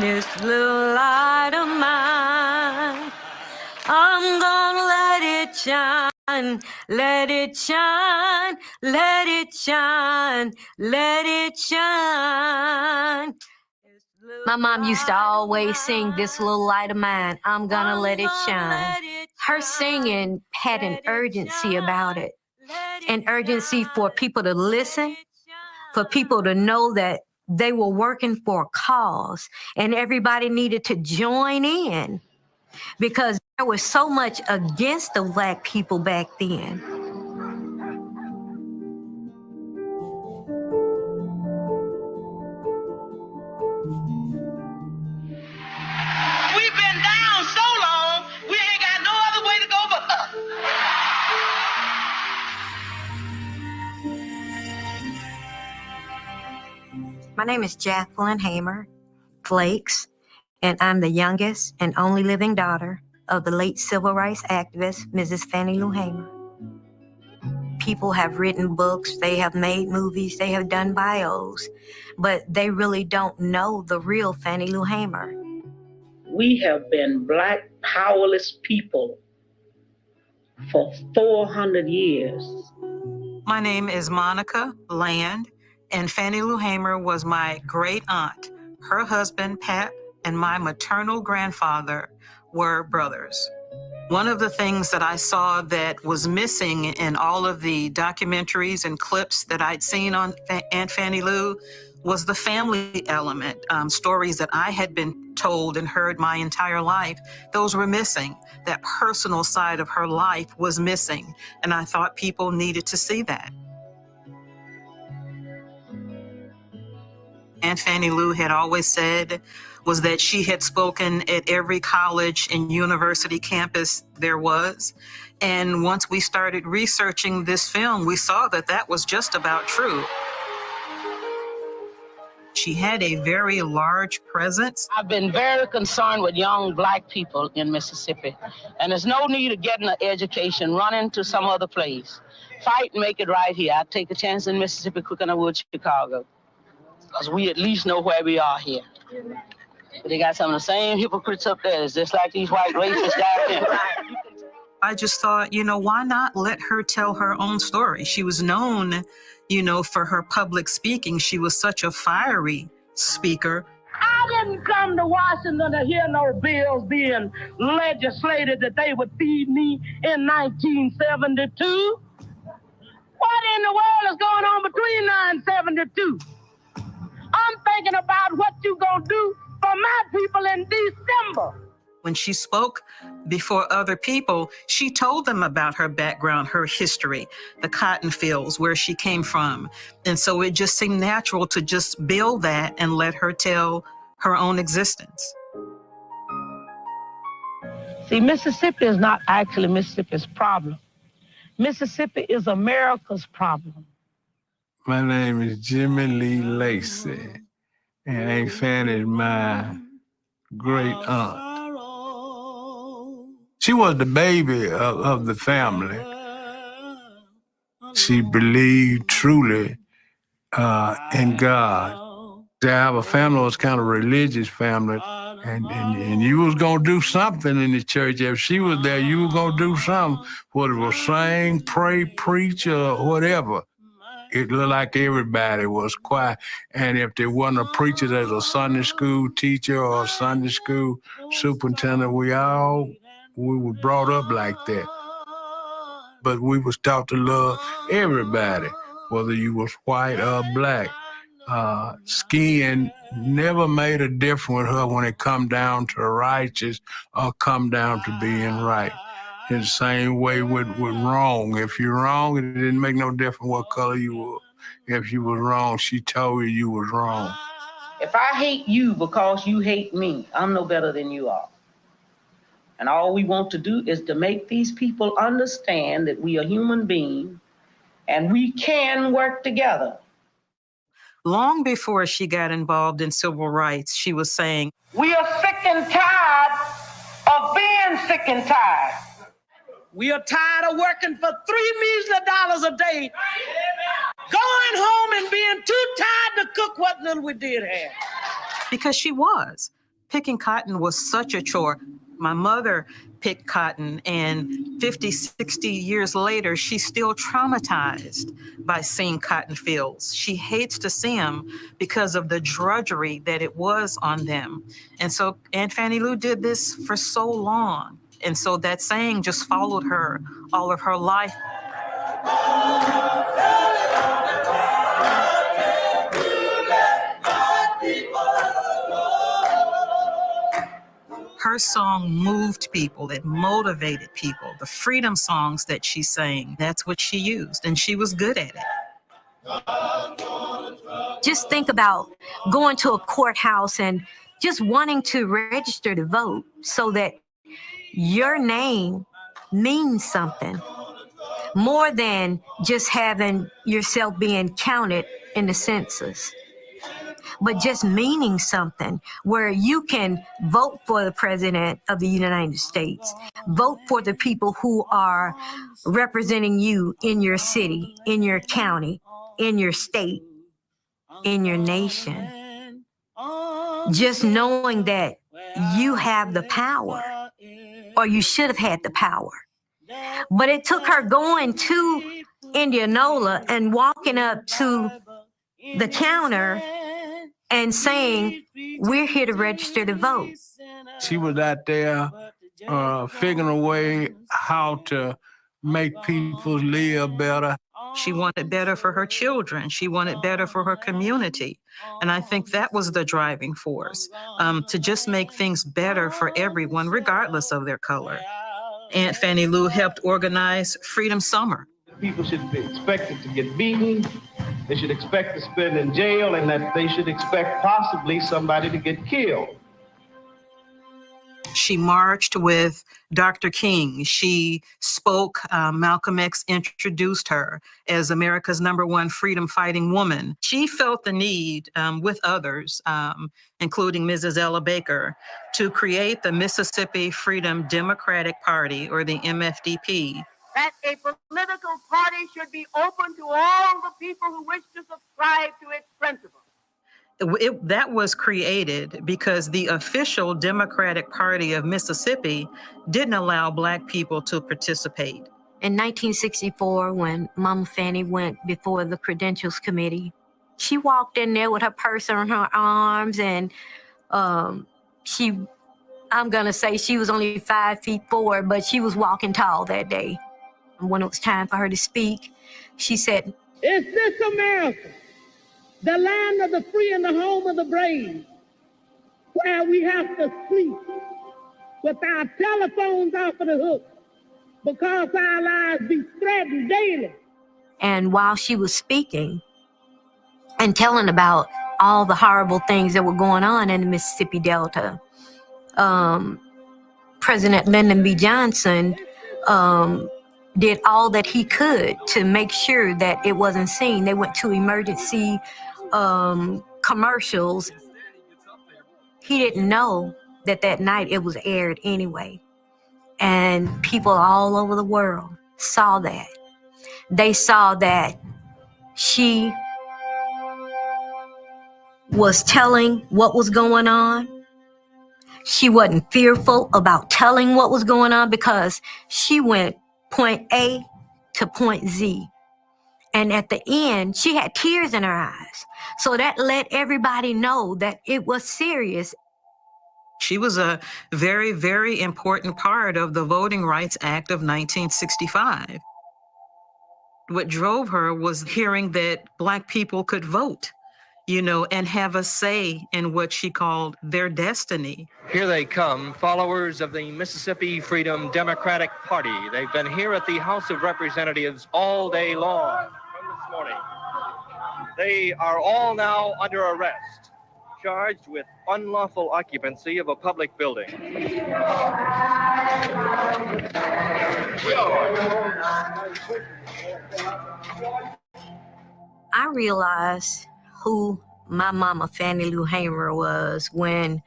this little light of mine. I'm gonna let it shine, let it shine, let it shine, let it shine. My mom used to always sing "This Little Light of Mine, I'm gonna let it shine." Her singing had an urgency about it, an urgency for people to listen, for people to know that they were working for a cause and everybody needed to join in because there was so much against the Black people back then. We've been down so long, we ain't got no other way to go but up. My name is Jacqueline Hamer Flakes, and I'm the youngest and only living daughter of the late civil rights activist, Mrs. Fannie Lou Hamer. People have written books, they have made movies, they have done bios, but they really don't know the real Fannie Lou Hamer. We have been Black powerless people for 400 years. My name is Monica Land, and Fannie Lou Hamer was my great aunt. Her husband, Pat, and my maternal grandfather were brothers. One of the things that I saw that was missing in all of the documentaries and clips that I'd seen on Aunt Fannie Lou was the family element. Stories that I had been told and heard my entire life, those were missing. That personal side of her life was missing, and I thought people needed to see that. Aunt Fannie Lou had always said was that she had spoken at every college and university campus there was. And once we started researching this film, we saw that that was just about true. She had a very large presence. I've been very concerned with young Black people in Mississippi, and there's no need of getting an education, running to some other place. Fight and make it right here. I'd take a chance in Mississippi quicker than I would Chicago, because we at least know where we are here. But they got some of the same hypocrites up there. It's just like these white racists down there. I just thought, you know, why not let her tell her own story? She was known, you know, for her public speaking. She was such a fiery speaker. I didn't come to Washington to hear no bills being legislated that they would feed me in 1972. What in the world is going on between 972? I'm thinking about what you gonna do for my people in December. When she spoke before other people, she told them about her background, her history, the cotton fields, where she came from. And so it just seemed natural to just build that and let her tell her own existence. See, Mississippi is not actually Mississippi's problem. Mississippi is America's problem. My name is Jimmy Lee Lacey, and Aunt Fannie is my great aunt. She was the baby of the family. She believed truly in God. Our family was kind of a religious family, and you was gonna do something in the church. If she was there, you were gonna do something, whether it was sing, pray, preach, or whatever. It looked like everybody was quiet. And if there wasn't a preacher, there's a Sunday school teacher or a Sunday school superintendent. We were brought up like that. But we was taught to love everybody, whether you was white or Black. Skin never made a difference with her when it come down to righteous or come down to being right. In the same way with wrong. If you're wrong, it didn't make no difference what color you were. If you was wrong, she told you was wrong. If I hate you because you hate me, I'm no better than you are. And all we want to do is to make these people understand that we are human beings and we can work together. Long before she got involved in civil rights, she was saying, We are sick and tired of being sick and tired. We are tired of working for $3 measly a day, going home and being too tired to cook what little we did have. because she was. Picking cotton was such a chore. My mother picked cotton, and 50, 60 years later, she's still traumatized by seeing cotton fields. She hates to see them because of the drudgery that it was on them. And so Aunt Fannie Lou did this for so long. And so that saying just followed her all of her life. Her song moved people, it motivated people. The freedom songs that she sang, that's what she used, and she was good at it. Just think about going to a courthouse and just wanting to register to vote so that your name means something more than just having yourself being counted in the census, but just meaning something where you can vote for the president of the United States, vote for the people who are representing you in your city, in your county, in your state, in your nation. Just knowing that you have the power, or you should have had the power. But it took her going to Indianola and walking up to the counter and saying, "We're here to register to vote." She was out there figuring a way how to make people live better. She wanted better for her children. She wanted better for her community. And I think that was the driving force, to just make things better for everyone, regardless of their color. Aunt Fannie Lou helped organize Freedom Summer. People should be expected to get beaten, they should expect to spend in jail, and that they should expect possibly somebody to get killed. She marched with Dr. King. She spoke. Malcolm X introduced her as America's #1 freedom-fighting woman. She felt the need, with others, including Mrs. Ella Baker, to create the Mississippi Freedom Democratic Party, or the MFDP. That a political party should be open to all the people who wish to subscribe to its principles. That was created because the official Democratic Party of Mississippi didn't allow Black people to participate. In 1964, when Mama Fannie went before the Credentials Committee, she walked in there with her purse on her arms, and I'm going to say she was only 5'4", but she was walking tall that day. When it was time for her to speak, she said, "Is this America, the land of the free and the home of the brave, where we have to sleep with our telephones off of the hook because our lives be threatened daily?" And while she was speaking and telling about all the horrible things that were going on in the Mississippi Delta, President Lyndon B. Johnson did all that he could to make sure that it wasn't seen. They went to emergency commercials. He didn't know that that night it was aired anyway. And people all over the world saw that. They saw that she was telling what was going on. She wasn't fearful about telling what was going on because she went point A to point Z. And at the end, she had tears in her eyes. So that let everybody know that it was serious. She was a very, very important part of the Voting Rights Act of 1965. What drove her was hearing that Black people could vote, and have a say in what she called their destiny. Here they come, followers of the Mississippi Freedom Democratic Party. They've been here at the House of Representatives all day long from this morning. They are all now under arrest, charged with unlawful occupancy of a public building. I realized who my mama Fannie Lou Hamer was when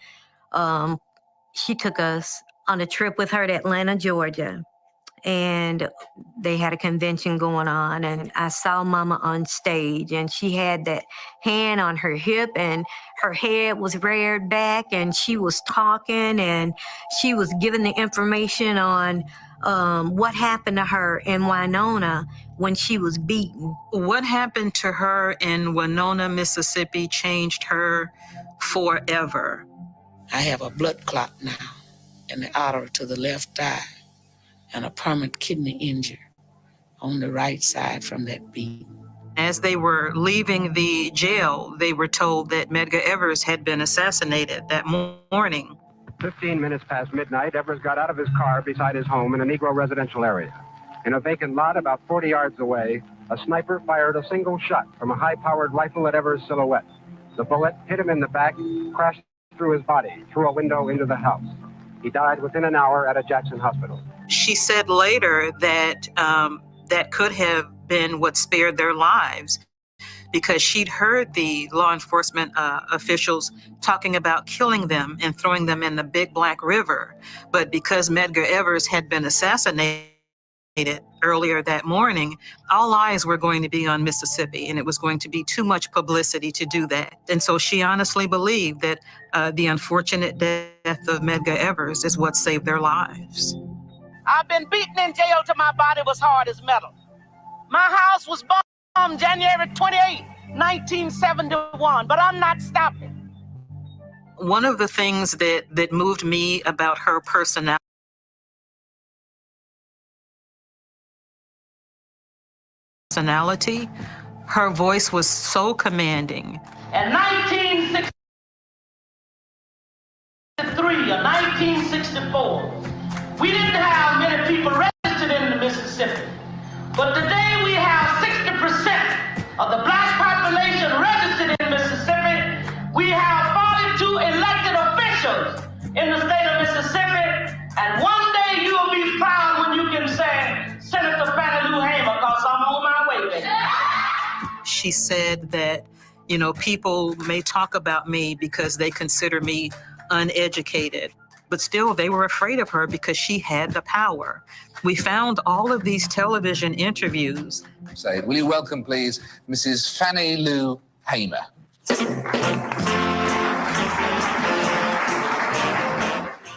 she took us on a trip with her to Atlanta, Georgia. and they had a convention going on, and I saw Mama on stage, and she had that hand on her hip, and her head was reared back, and she was talking, and she was giving the information on what happened to her in Winona when she was beaten. What happened to her in Winona, Mississippi changed her forever. I have a blood clot now in the artery to the left eye and a permanent kidney injury on the right side from that beating. As they were leaving the jail, they were told that Medgar Evers had been assassinated that morning. 15 minutes past midnight, Evers got out of his car beside his home in a Negro residential area. In a vacant lot about 40 yards away, a sniper fired a single shot from a high-powered rifle at Evers' silhouette. The bullet hit him in the back, crashed through his body, through a window into the house. He died within an hour at a Jackson hospital. She said later that that could have been what spared their lives, because she'd heard the law enforcement officials talking about killing them and throwing them in the Big Black River. But because Medgar Evers had been assassinated earlier that morning, all eyes were going to be on Mississippi, and it was going to be too much publicity to do that. And so she honestly believed that the unfortunate death of Medgar Evers is what saved their lives. I've been beaten in jail till my body was hard as metal. My house was bombed January 28, 1971, but I'm not stopping. One of the things that moved me about her personality her voice was so commanding. In 1963 or 1964, we didn't have many people registered in the Mississippi. But today we have 60% of the black population registered in Mississippi. We have 42 elected officials in the state of Mississippi. And one day you will be proud when you can say, Senator Fannie Lou Hamer, because I'm on my way there. She said that, you know, people may talk about me because they consider me uneducated, but still they were afraid of her because she had the power. We found all of these television interviews. Say, will you welcome, please, Mrs. Fannie Lou Hamer.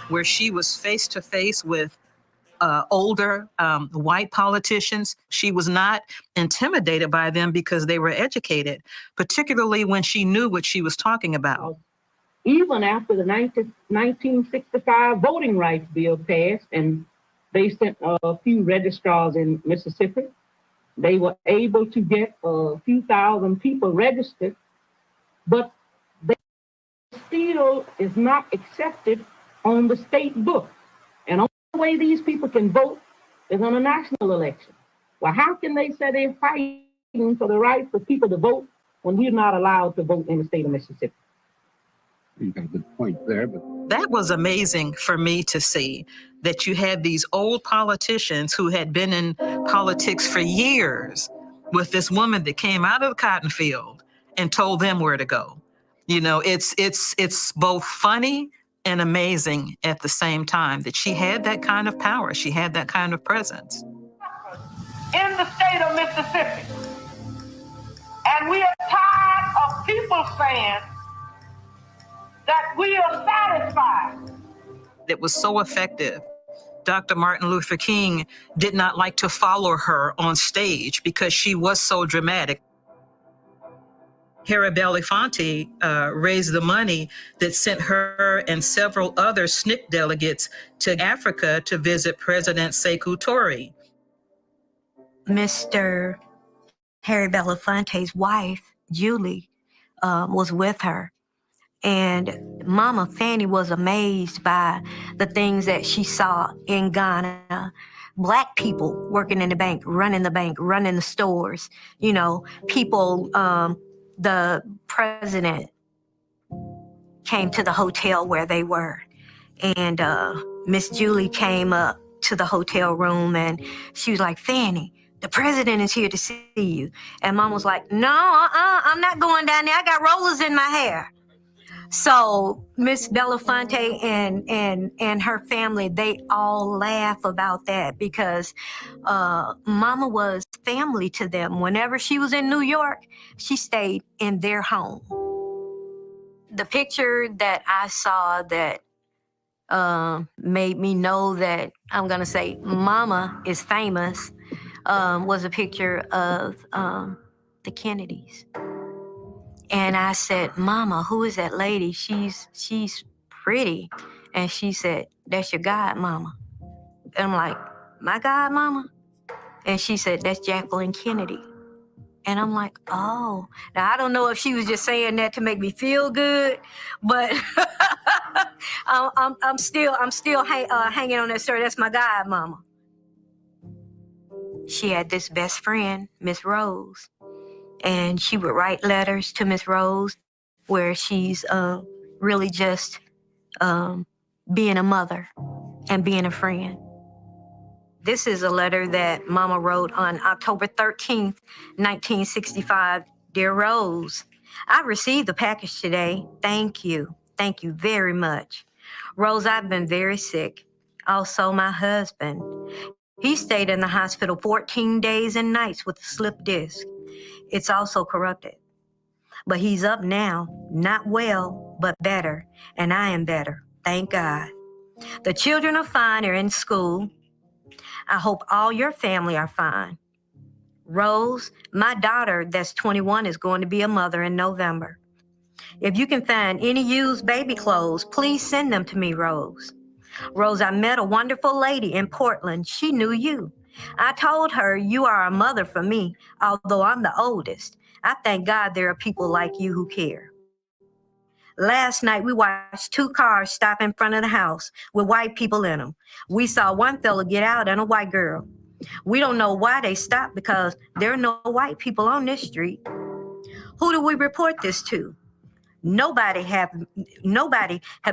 Where she was face to face with older white politicians. She was not intimidated by them because they were educated, particularly when she knew what she was talking about. Even after the 1965 voting rights bill passed and they sent a few registrars in Mississippi, they were able to get a few thousand people registered, but they still is not accepted on the state book. And the only way these people can vote is on a national election. Well, how can they say they're fighting for the right for people to vote when we're not allowed to vote in the state of Mississippi? You got a good point there, but That was amazing for me to see, that you had these old politicians who had been in politics for years with this woman that came out of the cotton field and told them where to go. You know, it's both funny and amazing at the same time that she had that kind of power. She had that kind of presence. In the state of Mississippi. And we are tired of people saying that we are satisfied. It was so effective. Dr. Martin Luther King did not like to follow her on stage because she was so dramatic. Harry Belafonte raised the money that sent her and several other SNCC delegates to Africa to visit President Sekou Touré. Mr. Harry Belafonte's wife, Julie, was with her. And Mama Fannie was amazed by the things that she saw in Ghana. Black people working in the bank, running the stores, you know, people, the president came to the hotel where they were. And Miss Julie came up to the hotel room and she was like, Fannie, the president is here to see you. And Mom was like, no, I'm not going down there. I got rollers in my hair. So Miss Belafonte and her family, they all laugh about that because Mama was family to them. Whenever she was in New York, she stayed in their home. The picture that I saw that made me know that I'm gonna say Mama is famous was a picture of the Kennedys. And I said, Mama, who is that lady? She's pretty. And she said, that's your godmama. And I'm like, my godmama? And she said, that's Jacqueline Kennedy. And I'm like, oh. Now, I don't know if she was just saying that to make me feel good, but I'm still hanging on that, sir. That's my godmama. She had this best friend, Miss Rose, and she would write letters to Miss Rose where she's really just being a mother and being a friend. This is a letter that Mama wrote on October 13th, 1965. Dear Rose, I received the package today. Thank you. Thank you very much. Rose, I've been very sick. Also, my husband. He stayed in the hospital 14 days and nights with a slipped disc. It's also corrupted. But he's up now, not well, but better. And I am better. Thank God. The children are fine. They're in school. I hope all your family are fine. Rose, my daughter that's 21 is going to be a mother in November. If you can find any used baby clothes, please send them to me, Rose. Rose, I met a wonderful lady in Portland. She knew you. I told her you are a mother for me, although I'm the oldest. I thank God there are people like you who care. Last night, we watched 2 cars stop in front of the house with white people in them. We saw one fella get out and a white girl. We don't know why they stopped because there are no white people on this street. Who do we report this to? Nobody have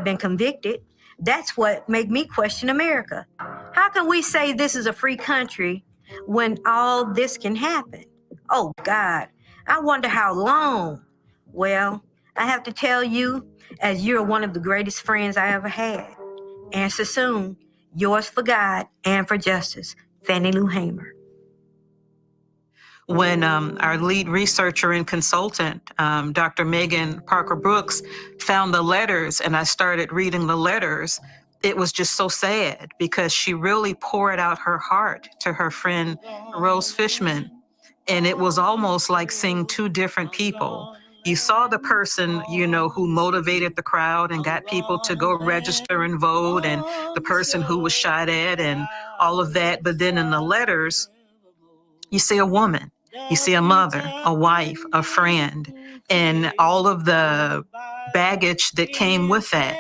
been convicted. That's what make me question America. How can we say this is a free country when all this can happen? Oh God, I wonder how long. Well, I have to tell you, as you're one of the greatest friends I ever had. Answer soon. Yours for God and for justice, Fannie Lou Hamer. When our lead researcher and consultant, Dr. Megan Parker Brooks, found the letters and I started reading the letters, it was just so sad because she really poured out her heart to her friend Rose Fishman. And it was almost like seeing 2 different people. You saw the person, who motivated the crowd and got people to go register and vote, and the person who was shot at and all of that. But then in the letters, you see a woman, you see a mother, a wife, a friend, and all of the baggage that came with that.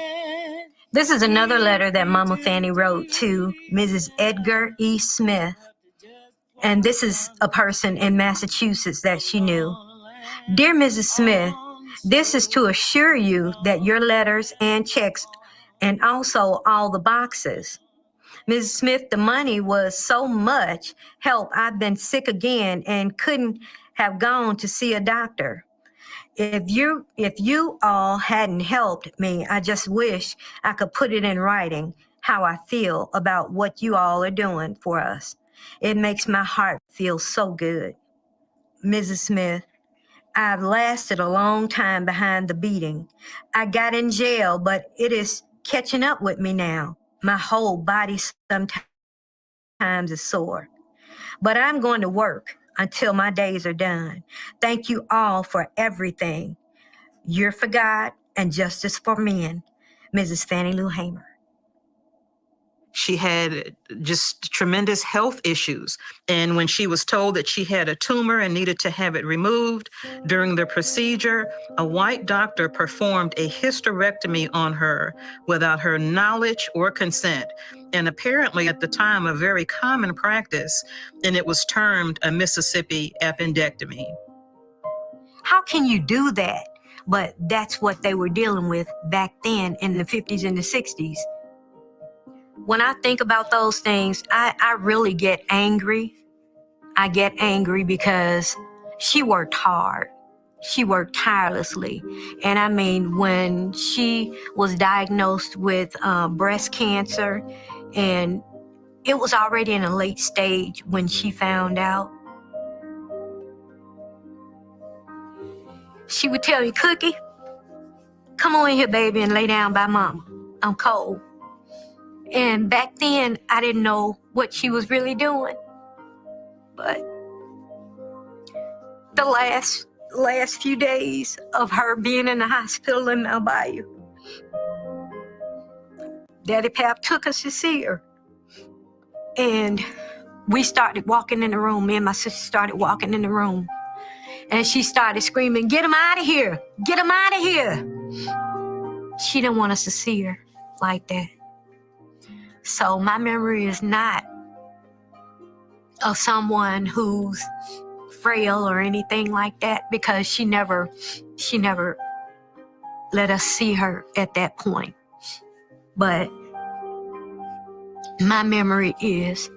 This is another letter that Mama Fannie wrote to Mrs. Edgar E. Smith. And this is a person in Massachusetts that she knew. Dear Mrs. Smith, this is to assure you that your letters and checks and also all the boxes. Mrs. Smith, the money was so much help. I've been sick again and couldn't have gone to see a doctor. If you all hadn't helped me, I just wish I could put it in writing how I feel about what you all are doing for us. It makes my heart feel so good. Mrs. Smith, I've lasted a long time behind the beating. I got in jail, but it is catching up with me now. My whole body sometimes is sore. But I'm going to work until my days are done. Thank you all for everything. You're for God and justice for men. Mrs. Fannie Lou Hamer. She had just tremendous health issues. And when she was told that she had a tumor and needed to have it removed, during the procedure, a white doctor performed a hysterectomy on her without her knowledge or consent. And apparently at the time, a very common practice, and it was termed a Mississippi appendectomy. How can you do that? But that's what they were dealing with back then in the 50s and the 60s. When I think about those things, I really get angry. I get angry because she worked hard. she worked tirelessly. And I mean, when she was diagnosed with breast cancer, and it was already in a late stage when she found out, she would tell me, Cookie, come on in here, baby, and lay down by Mama. I'm cold. And back then, I didn't know what she was really doing. But the last few days of her being in the hospital in El Bayou, Daddy Pap took us to see her. And we started walking in the room. Me and my sister started walking in the room. And she started screaming, get him out of here. Get him out of here. She didn't want us to see her like that. So my memory is not of someone who's frail or anything like that, because she never let us see her at that point. But my memory is,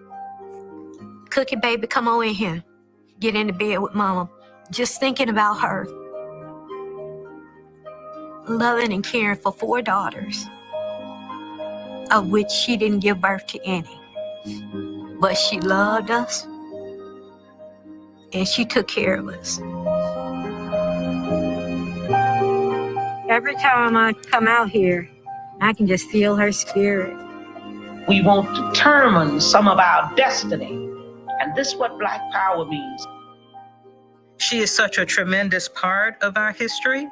Cookie, baby, come on in here. Get in the bed with Mama. Just thinking about her. Loving and caring for 4 daughters, of which she didn't give birth to any. But she loved us, and she took care of us. Every time I come out here, I can just feel her spirit. We want to determine some of our destiny. And this is what Black Power means. She is such a tremendous part of our history.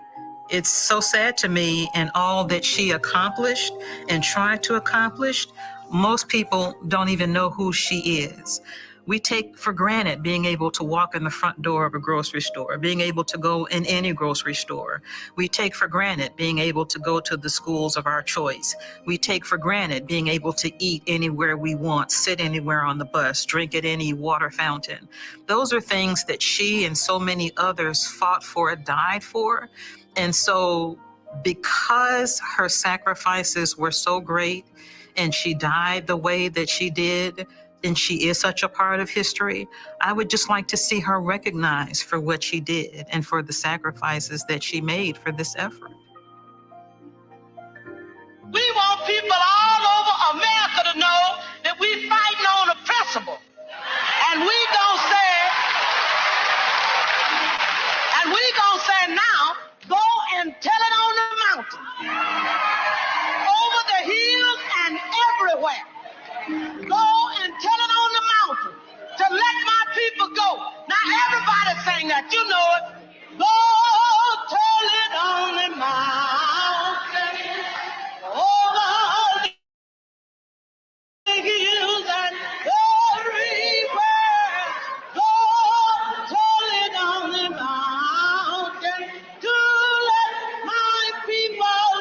It's so sad to me, and all that she accomplished and tried to accomplish, most people don't even know who she is. We take for granted being able to walk in the front door of a grocery store, being able to go in any grocery store. We take for granted being able to go to the schools of our choice. We take for granted being able to eat anywhere we want, sit anywhere on the bus, drink at any water fountain. Those are things that she and so many others fought for, died for. And so because her sacrifices were so great and she died the way that she did, and she is such a part of history, I would just like to see her recognized for what she did and for the sacrifices that she made for this effort. We want people all over America to know that we're fighting on a principle. And we gonna say now, go and tell it on the mountain, over the hills and everywhere. Go and tell it on the mountain to let my people go. Now everybody sing that, you know it. Go tell it on the mountain, over the hills and everywhere. Go tell it on the mountain to let my people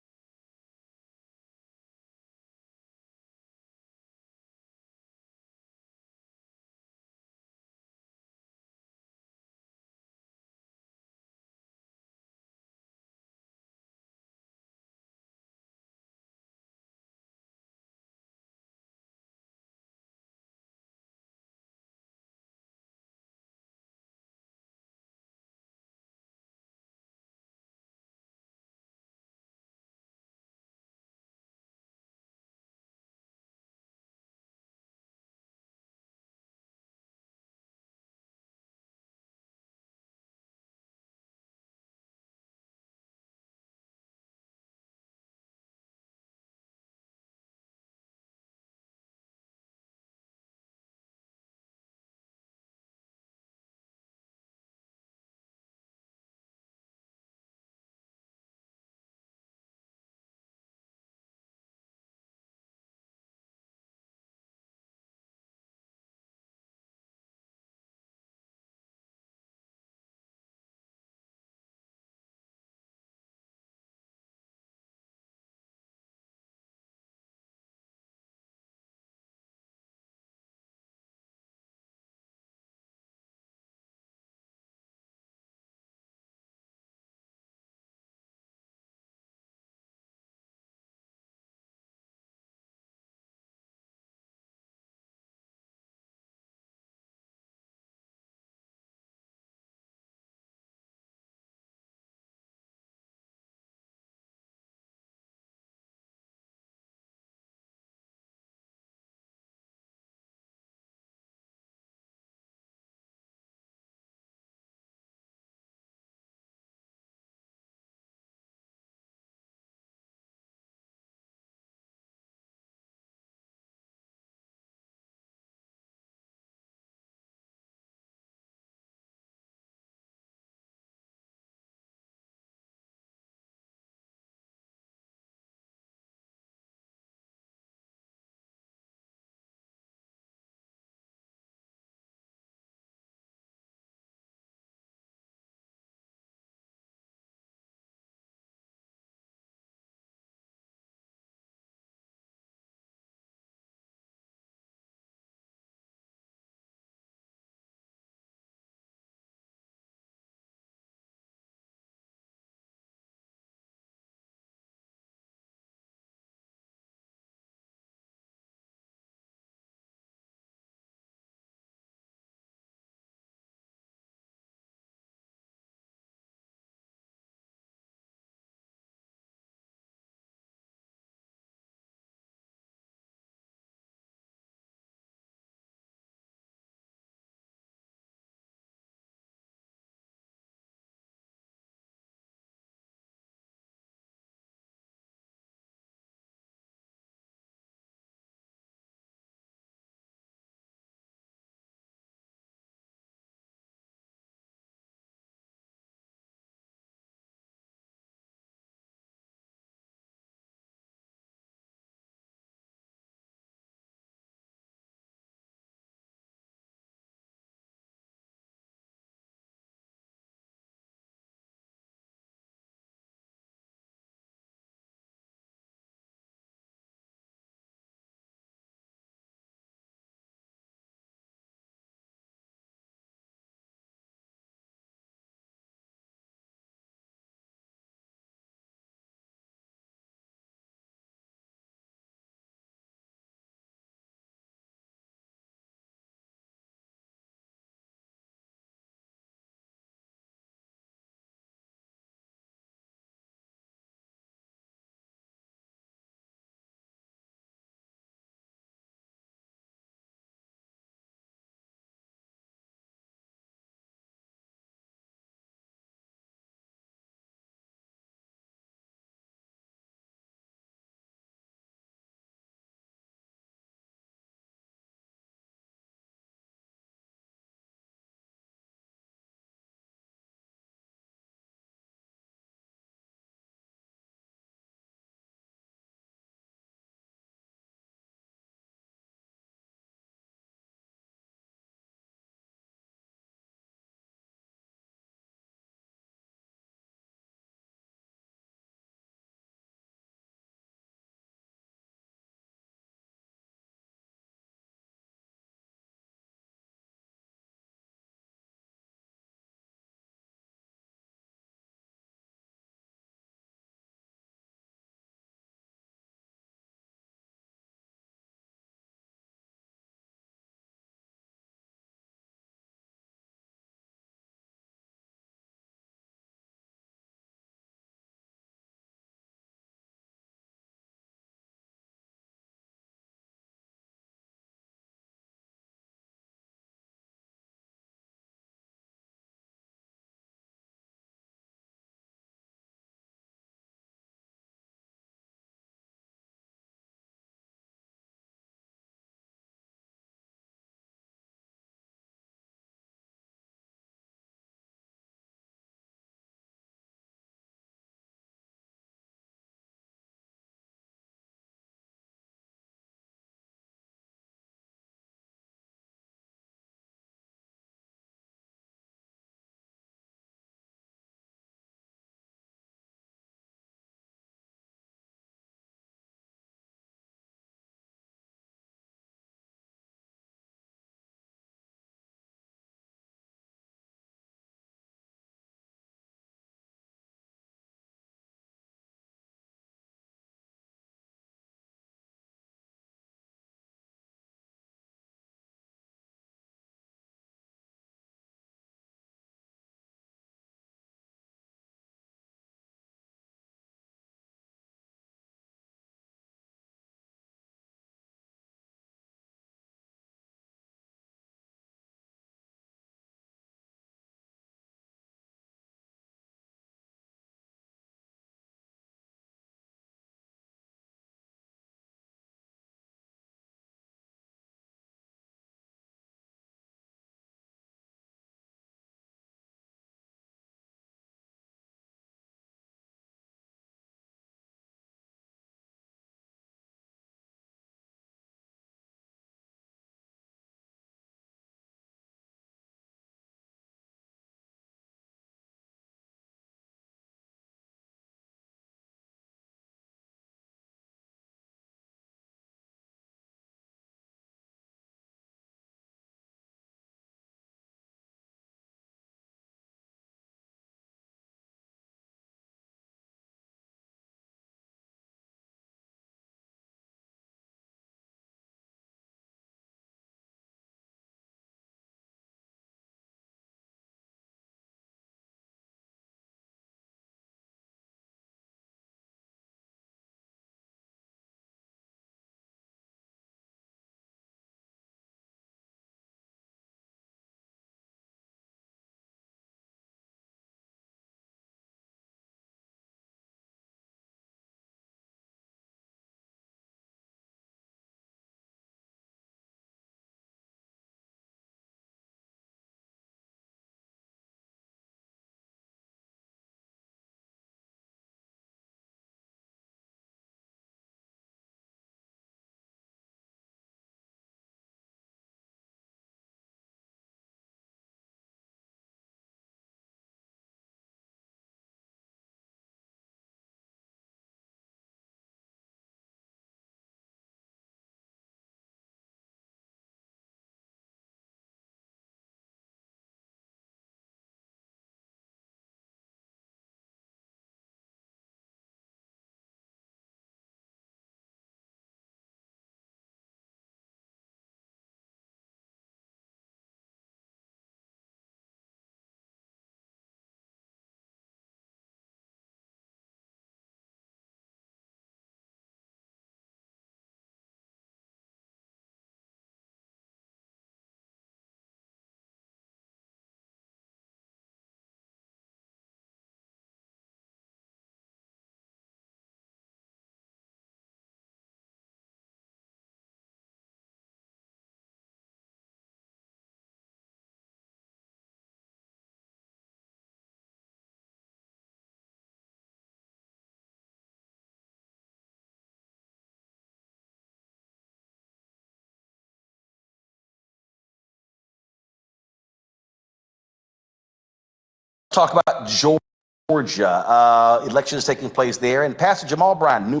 talk about Georgia. Elections taking place there, and Pastor Jamal Bryant, new.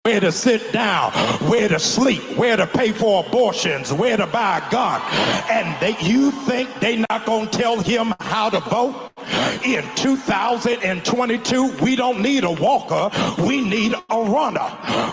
Where to sit down, where to sleep, where to pay for abortions, where to buy a gun. And you think they not gonna tell him how to vote? In 2022, we don't need a walker, we need a runner.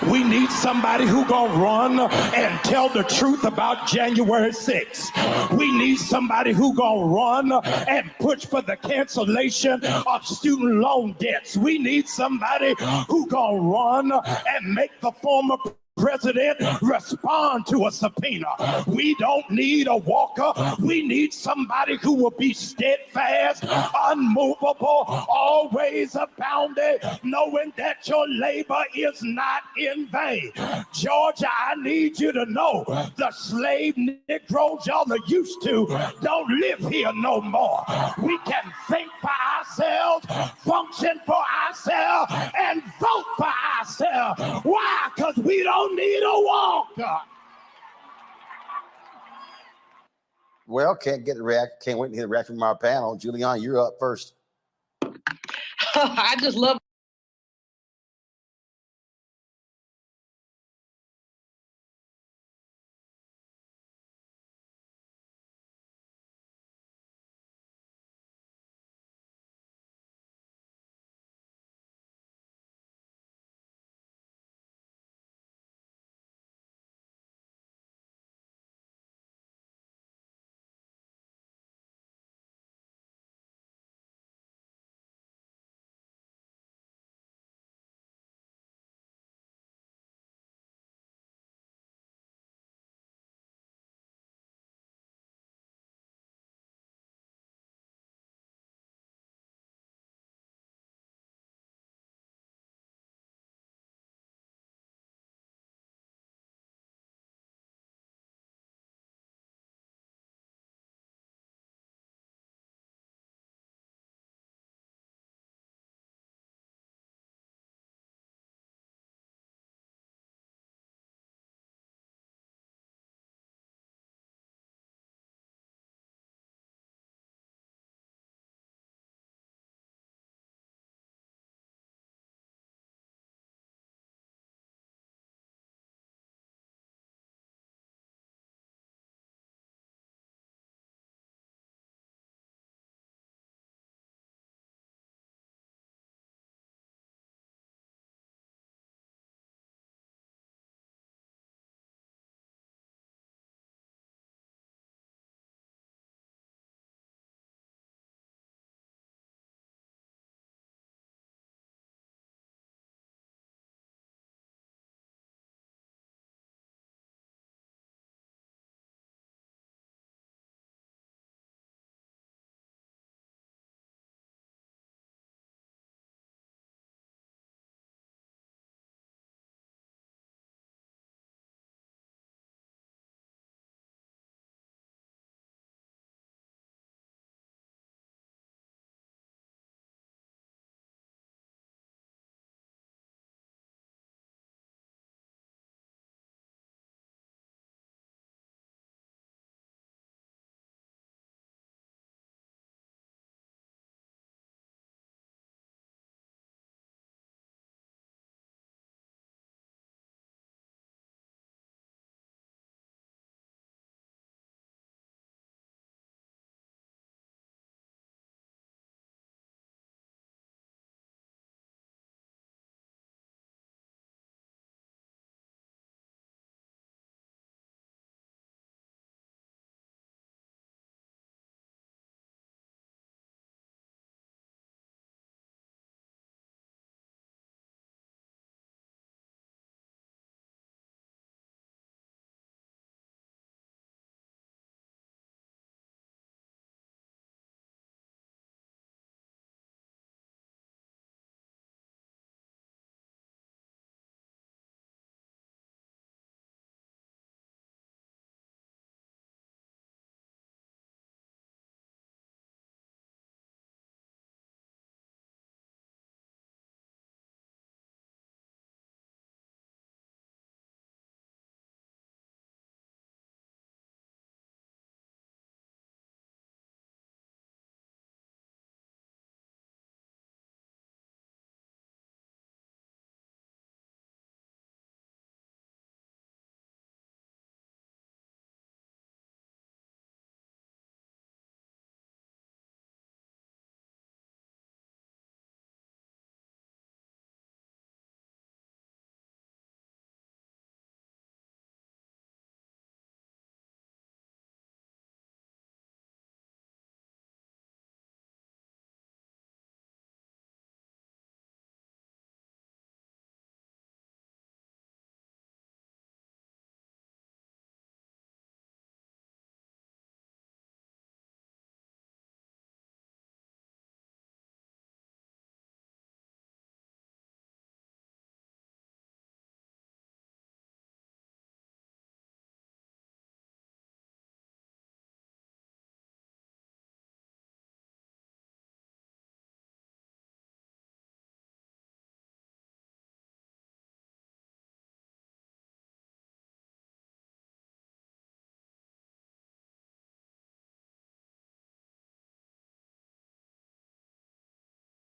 We need somebody who gonna run and tell the truth about January 6th. We need somebody who gonna run and push for the cancellation of student loan debts. We need somebody who gonna run and make the former president respond to a subpoena. We don't need a walker. We need somebody who will be steadfast, unmovable, always abounding, knowing that your labor is not in vain. Georgia, I need you to know the slave Negroes y'all are used to don't live here no more. We can think for ourselves, function for ourselves, and vote for ourselves. Why? Because we don't need a walker. Well, can't wait to hear the reaction from our panel. Julianne, you're up first. I just love